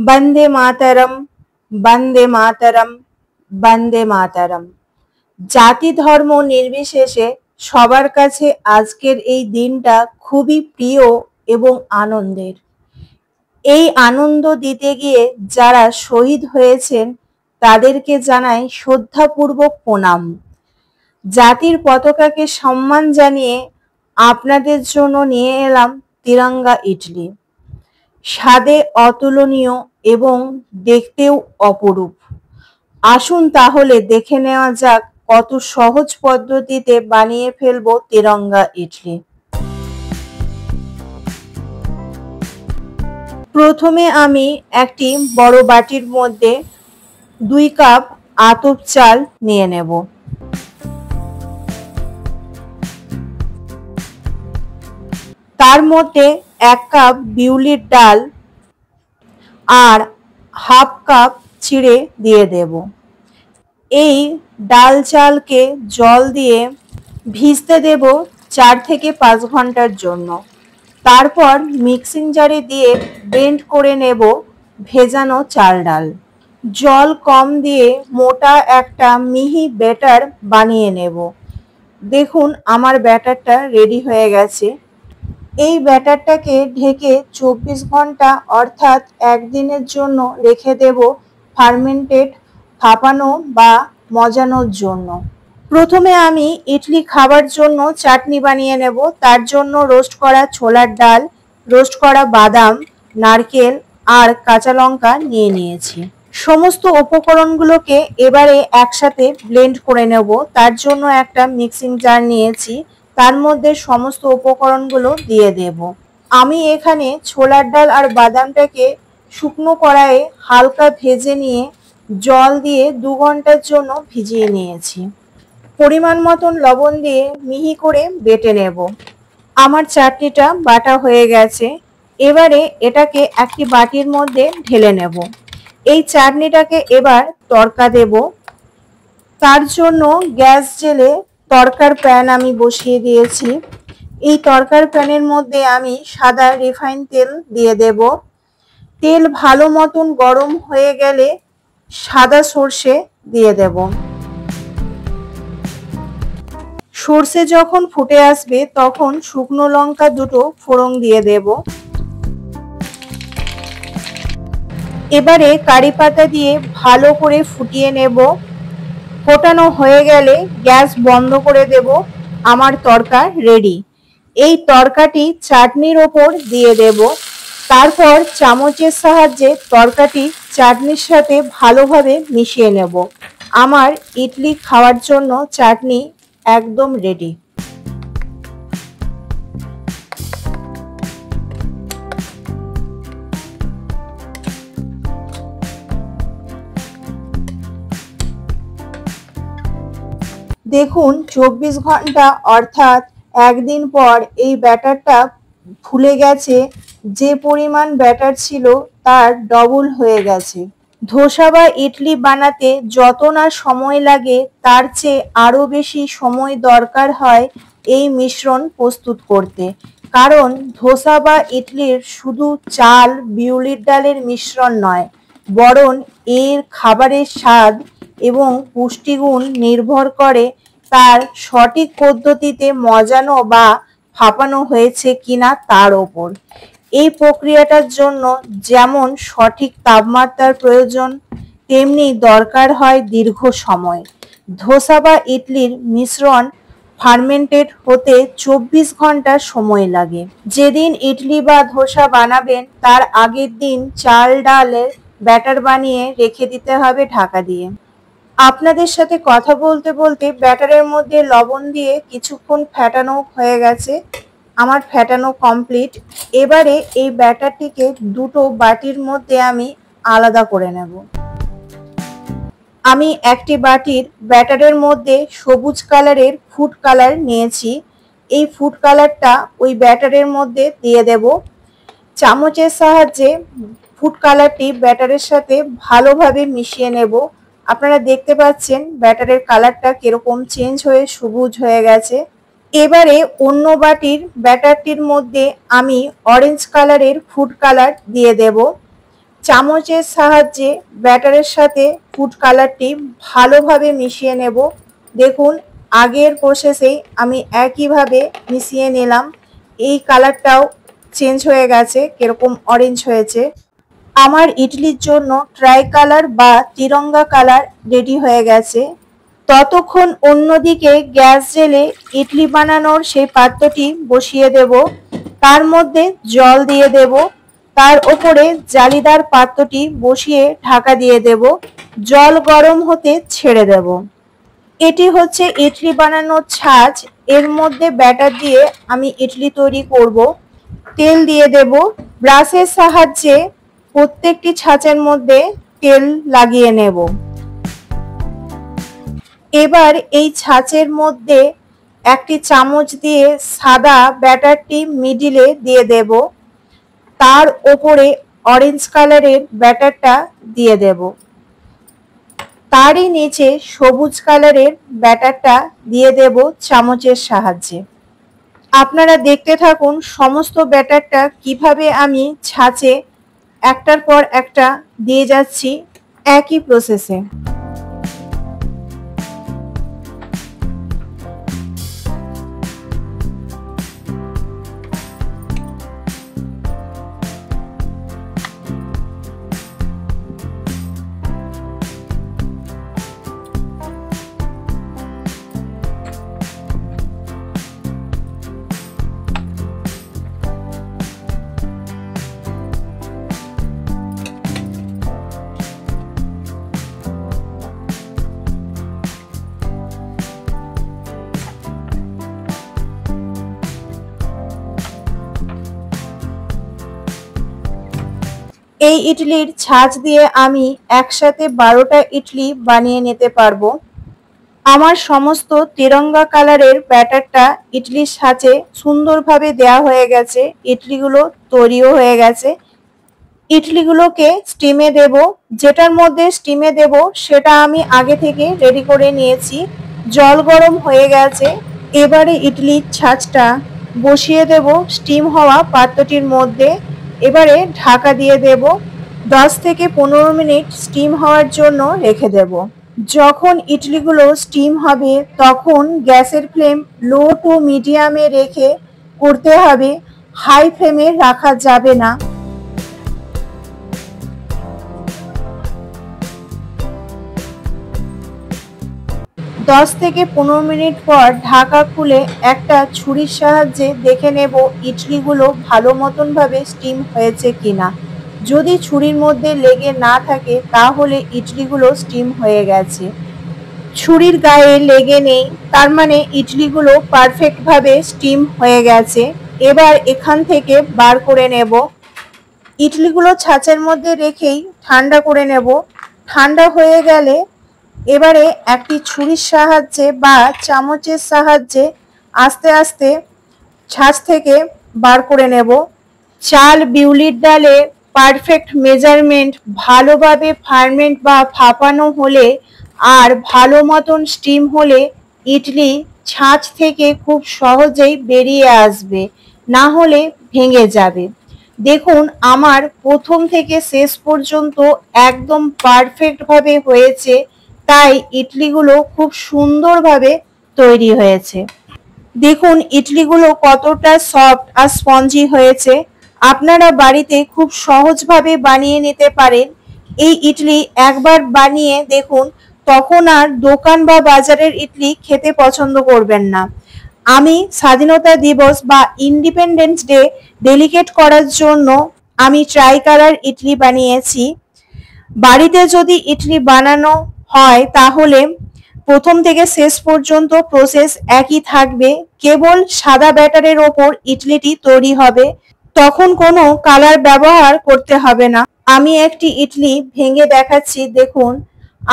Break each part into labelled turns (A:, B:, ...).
A: বন্দে মাতরম, বন্দে মাতরম, বন্দে মাতরম। জাতি ধর্ম নির্বিশেষে সবার কাছে আজকের এই দিনটা খুবই প্রিয় এবং আনন্দের। এই আনন্দ দিতে গিয়ে যারা শহীদ হয়েছেন তাদেরকে জানাই শ্রদ্ধাপূর্বক প্রণাম। জাতির পতাকাকে সম্মান জানিয়ে আপনাদের জন্য নিয়ে এলাম তিরঙ্গা ইডলি। স্বাদে অতুলনীয় এবং দেখতেও অপরূপ। আসুন তাহলে দেখে নেওয়া যাক কত সহজ পদ্ধতিতে বানিয়ে ফেলবো তিরঙ্গা ইডলি। প্রথমে আমি একটি বড় বাটির মধ্যে 2 কাপ আতপ চাল নিয়ে নেব। তার মধ্যে 1 কাপ বিউলির ডাল আর হাফ কাপ চিড়ে দিয়ে দেব। এই ডাল চালকে জল দিয়ে ভিজতে দেব 4 থেকে 5 ঘন্টার জন্য। তারপর মিক্সিং জারে দিয়ে ব্লেন্ড করে নেব ভেজানো চাল ডাল। জল কম দিয়ে মোটা একটা মিহি ব্যাটার বানিয়ে নেব। দেখুন আমার ব্যাটারটা রেডি হয়ে গেছে। এই ব্যাটারটাকে ঢেকে 24 ঘন্টা অর্থাৎ একদিনের জন্য রেখে দেব ফার্মেন্টেড ভাপানো বা মজানোর জন্য। প্রথমে আমি ইডলি খাবার জন্য চাটনি বানিয়ে নেব। তার জন্য রোস্ট করা ছোলার ডাল, রোস্ট করা বাদাম, নারকেল আর কাঁচা লঙ্কা নিয়ে নিয়েছি। সমস্ত উপকরণগুলোকে এবারে একসাথে ব্লেন্ড করে নেব। তার জন্য একটা মিক্সিং জার নিয়েছি, তার মধ্যে সমস্ত উপকরণগুলো দিয়ে দেব। আমি এখানে ছোলার ডাল আর বাদামটাকে শুকনো কড়াইয়ে হালকা ভেজে নিয়ে জল দিয়ে 2 ঘন্টার জন্য ভিজিয়ে নিয়েছি। পরিমাণ মতন লবণ দিয়ে মিহি করে বেটে নেব। আমার চাটনিটা বাটা হয়ে গেছে। এবারে এটাকে একটি বাটির মধ্যে ঢেলে নেব। এই চাটনিটাকে এবার তড়কা দেব। তার জন্য গ্যাস জেলে তড়কার প্যান আমি বসিয়ে দিয়েছি। এই তড়কার প্যানের মধ্যে আমি সাদা রিফাইন তেল দিয়ে দেব। তেল ভালো মতন গরম হয়ে গেলে সাদা সর্ষে দিয়ে দেব। সর্ষে যখন ফুটে আসবে তখন শুকনো লঙ্কা 2টো ফোড়ন দিয়ে দেব। এবারে কারি পাতা দিয়ে ভালো করে ফুটিয়ে নেব। ফোটানো হয়ে গেলে গ্যাস বন্ধ করে দেব। আমার তড়কা রেডি। এই তড়কাটি চাটনির ওপর দিয়ে দেব। তারপর চামচের সাহায্যে তড়কাটি চাটনির সাথে ভালোভাবে মিশিয়ে নেব। আমার ইডলি খাওয়ার জন্য চাটনি একদম রেডি। দেখুন 24 ঘন্টা অর্থাৎ একদিন পর এই ব্যাটারটা ফুলে গেছে। যে পরিমাণ ব্যাটার ছিল তার ডবল হয়ে গেছে। ধোসা বা ইডলি বানাতে যত না সময় লাগে তার চেয়ে আরও বেশি সময় দরকার হয় এই মিশ্রণ প্রস্তুত করতে। কারণ ধোসা বা ইডলির শুধু চাল বিউলির ডালের মিশ্রণ নয়, বরং এর খাবারের স্বাদ এবং পুষ্টিগুণ নির্ভর করে তার সঠিক পদ্ধতিতে মজানো বা ভাপানো হয়েছে কিনা তার ওপর। এই প্রক্রিয়াটার জন্য যেমন সঠিক তাপমাত্রার প্রয়োজন, তেমনি দরকার হয় দীর্ঘ সময়। ধোসা বা ইডলির মিশ্রণ ফার্মেন্টেড হতে 24 ঘন্টা সময় লাগে। যেদিন ইডলি বা ধোসা বানাবেন তার আগের দিন চাল ডালের ব্যাটার বানিয়ে রেখে দিতে হবে ঢাকা দিয়ে। আপনাদের সাথে কথা বলতে বলতে ব্যাটারের মধ্যে লবণ দিয়ে কিছুক্ষণ ফেটানো হয়ে গেছে। আমার ফেটানো কমপ্লিট। এবারে এই ব্যাটারটিকে 2টো বাটির মধ্যে আমি আলাদা করে নেব। আমি একটি বাটির ব্যাটারের মধ্যে সবুজ কালারের ফুড কালার নিয়েছি। এই ফুড কালারটা ওই ব্যাটারের মধ্যে দিয়ে দেব। চামচের সাহায্যে ফুড কালারটি ব্যাটারের সাথে ভালোভাবে মিশিয়ে নেব। আপনারা দেখতে পাচ্ছেন ব্যাটারের কালারটা কিরকম চেঞ্জ হয়ে সবুজ হয়ে গেছে। এবারে অন্য বাটির ব্যাটারটির মধ্যে আমি অরেঞ্জ কালারের ফুড কালার দিয়ে দেব। চামচের সাহায্যে ব্যাটারের সাথে ফুড কালারটি ভালোভাবে মিশিয়ে নেব। দেখুন আগের প্রসেসেই আমি একইভাবে মিশিয়ে নিলাম। এই কালারটাও চেঞ্জ হয়ে গেছে, কিরকম অরেঞ্জ হয়েছে। আমার ইডলির জন্য ট্রাই কালার বা তিরঙ্গা কালার রেডি হয়ে গেছে। ততক্ষণ অন্যদিকে গ্যাস জেলে ইডলি বানানোর সেই পাত্রটি বসিয়ে দেব। তার মধ্যে জল দিয়ে দেব। তার উপরে জালিদার পাত্রটি বসিয়ে ঢাকা দিয়ে দেব। জল গরম হতে ছেড়ে দেব। এটি হচ্ছে ইডলি বানানোর ছাঁচ। এর মধ্যে ব্যাটার দিয়ে আমি ইডলি তৈরি করব। তেল দিয়ে দেব। ব্রাশের সাহায্যে প্রত্যেকটি ছাঁচের মধ্যে তেল লাগিয়ে নেব। এবার এই ছাঁচের মধ্যে একটি চামচ দিয়ে সাদা ব্যাটারটি মিডিলে দিয়ে দেব। তার ওপরে অরেঞ্জ কালারের ব্যাটারটা দিয়ে দেব। তারই নিচে সবুজ কালারের ব্যাটারটা দিয়ে দেব চামচের সাহায্যে। আপনারা দেখতে থাকুন সমস্ত ব্যাটারটা কিভাবে আমি ছাঁচে একটার পর একটা দিয়ে যাচ্ছি একই প্রসেসে। এই ইডলির ছাঁচ দিয়ে আমি একসাথে 12টা ইডলি বানিয়ে নিতে পারবো। আমার সমস্ত তিরঙ্গা কালারের ব্যাটারটা ইডলির ছাঁচে সুন্দরভাবে দেয়া হয়ে গেছে। ইডলিগুলো তৈরিও হয়ে গেছে। ইডলিগুলোকে স্টিমে দেব। যেটার মধ্যে স্টিমে দেব সেটা আমি আগে থেকে রেডি করে নিয়েছি। জল গরম হয়ে গেছে। এবারে ইডলির ছাঁচটা বসিয়ে দেব স্টিম হওয়া পাত্রটির মধ্যে। এবারে ঢাকা দিয়ে দেব। 10 থেকে 15 মিনিট স্টিম হওয়ার জন্য রেখে দেব। যখন ইডলিগুলো স্টিম হবে তখন গ্যাসের ফ্লেম লো টু মিডিয়ামে রেখে করতে হবে, হাই ফ্লেমে রাখা যাবে না। দশ থেকে 15 মিনিট পর ঢাকা খুলে একটা ছুরির সাহায্যে দেখে নেব ইডলিগুলো ভালো মতন ভাবে স্টিম হয়েছে কিনা। যদি ছুরির মধ্যে লেগে না থাকে তাহলে ইডলিগুলো স্টিম হয়ে গেছে। ছুরির গায়ে লেগে নেই, তার মানে ইডলিগুলো পারফেক্টভাবে স্টিম হয়ে গেছে। এবার এখান থেকে বার করে নেব। ইডলিগুলো ছাঁচের মধ্যে রেখেই ঠান্ডা করে নেব। ঠান্ডা হয়ে গেলে এবারে একটি ছুরির সাহায্যে বা চামচের সাহায্যে আস্তে আস্তে ছাঁচ থেকে বার করে নেব। চাল বিউলির ডালের পারফেক্ট মেজারমেন্ট ভালোভাবে ফার্মেন্ট বা ভাপানো হলে আর ভালো মতন স্টিম হলে ইডলি ছাঁচ থেকে খুব সহজেই বেরিয়ে আসবে, না হলে ভেঙে যাবে। দেখুন আমার প্রথম থেকে শেষ পর্যন্ত একদম পারফেক্টভাবে হয়েছে, তাই ইডলিগুলো খুব সুন্দরভাবে তৈরি হয়েছে। দেখুন ইডলিগুলো কতটা সফট আর স্পঞ্জি হয়েছে। আপনারা বাড়িতে খুব সহজভাবে বানিয়ে নিতে পারেন। এই ইডলি একবার বানিয়ে দেখুন, তখন আর দোকান বা বাজারের ইডলি খেতে পছন্দ করবেন না। আমি স্বাধীনতা দিবস বা ইন্ডিপেন্ডেন্স ডে ডেলিকেট করার জন্য আমি ট্রাই কালার ইডলি বানিয়েছি। বাড়িতে যদি ইডলি বানানো হয় তাহলে প্রথম থেকে শেষ পর্যন্ত প্রসেস একই থাকবে, কেবল সাদা ব্যাটারের ওপর ইডলিটি তৈরি হবে, তখন কোনো কালার ব্যবহার করতে হবে না। আমি একটি ইডলি ভেঙে দেখাচ্ছি দেখুন।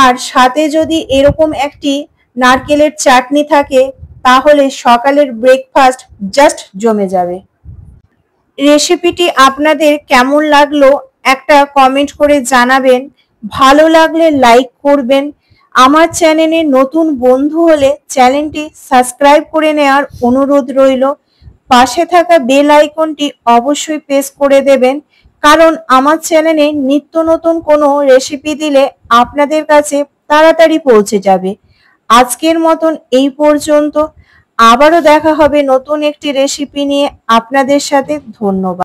A: আর সাথে যদি এরকম একটি নারকেলের চাটনি থাকে তাহলে সকালের ব্রেকফাস্ট জাস্ট জমে যাবে। রেসিপিটি আপনাদের কেমন লাগলো একটা কমেন্ট করে জানাবেন। ভালো লাগলে লাইক করবেন। আমার চ্যানেলে নতুন বন্ধু হলে চ্যানেলটি সাবস্ক্রাইব করে নেওয়ার অনুরোধ রইল। পাশে থাকা বেল আইকনটি অবশ্যই প্রেস করে দেবেন। কারণ আমার চ্যানেলে নিত্য নতুন কোনো রেসিপি দিলে আপনাদের কাছে তাড়াতাড়ি পৌঁছে যাবে। আজকের মতন এই পর্যন্ত। আবারও দেখা হবে নতুন একটি রেসিপি নিয়ে আপনাদের সাথে। ধন্যবাদ।